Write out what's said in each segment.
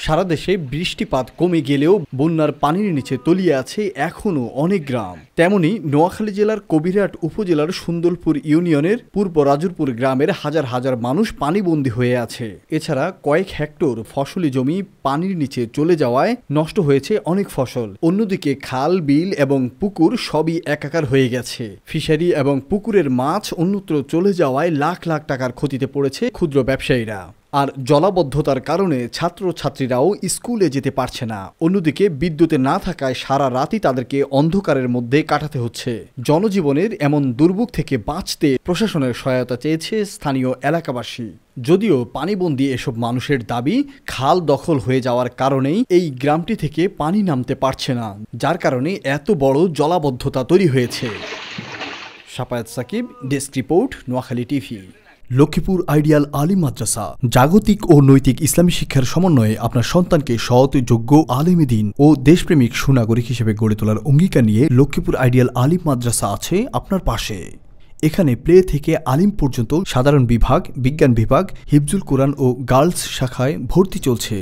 সারা দেশে বৃষ্টিপাত কমে গেলেও বন্যার পানির নিচে তলিয়ে আছে এখনও অনেক গ্রাম। তেমনি নোয়াখালী জেলার কবিরহাট উপজেলার সুন্দরপুর ইউনিয়নের পূর্ব রাজুরপুর গ্রামের হাজার হাজার মানুষ পানিবন্দী হয়ে আছে। এছাড়া কয়েক হেক্টর ফসলি জমি পানির নিচে চলে যাওয়ায় নষ্ট হয়েছে অনেক ফসল। অন্যদিকে খাল, বিল এবং পুকুর সবই একাকার হয়ে গেছে। ফিশারি এবং পুকুরের মাছ অন্যত্র চলে যাওয়ায় লাখ লাখ টাকার ক্ষতিতে পড়েছে ক্ষুদ্র ব্যবসায়ীরা। আর জলাবদ্ধতার কারণে ছাত্রছাত্রীরাও স্কুলে যেতে পারছে না। অন্যদিকে বিদ্যুতে না থাকায় সারা রাতই তাদেরকে অন্ধকারের মধ্যে কাটাতে হচ্ছে। জনজীবনের এমন দুর্ভোগ থেকে বাঁচতে প্রশাসনের সহায়তা চেয়েছে স্থানীয় এলাকাবাসী। যদিও পানিবন্দী এসব মানুষের দাবি, খাল দখল হয়ে যাওয়ার কারণেই এই গ্রামটি থেকে পানি নামতে পারছে না, যার কারণে এত বড় জলাবদ্ধতা তৈরি হয়েছে। সাপায়াত Sakib, desk report, Noakhali TV. Lakshmipur ideal Alim Madrasa জাগতিক ও নৈতিক ইসলামী শিক্ষার সমন্বয়ে আপনার সন্তানকে সৎ, যোগ্য, আলেমে দ্বীন ও দেশপ্রেমিক সুনাগরিক হিসেবে গড়ে তোলার অঙ্গীকার নিয়ে লক্ষ্মীপুর আইডিয়াল আলিম মাদ্রাসা আছে আপনার পাশে। এখানে প্লে থেকে আলিম পর্যন্ত সাধারণ বিভাগ, বিজ্ঞান বিভাগ, হিফজুল কোরআন ও গার্লস শাখায় ভর্তি চলছে।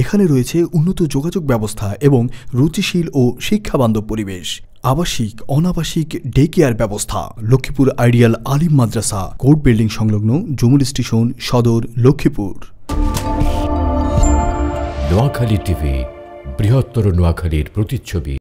এখানে রয়েছে উন্নত যোগাযোগ ব্যবস্থা এবং রুচিশীল ও শিক্ষাবান্ধব পরিবেশ। আবাসিক, অনাবাসিক ডে কেয়ার ব্যবস্থা। লক্ষ্মীপুর আইডিয়াল আলিম মাদ্রাসা, কোর্ট বিল্ডিং সংলগ্ন, জুমুল স্টেশন, সদর, লক্ষ্মীপুর। নোয়াখালী টিভি, বৃহত্তর নোয়াখালীর প্রতিচ্ছবি।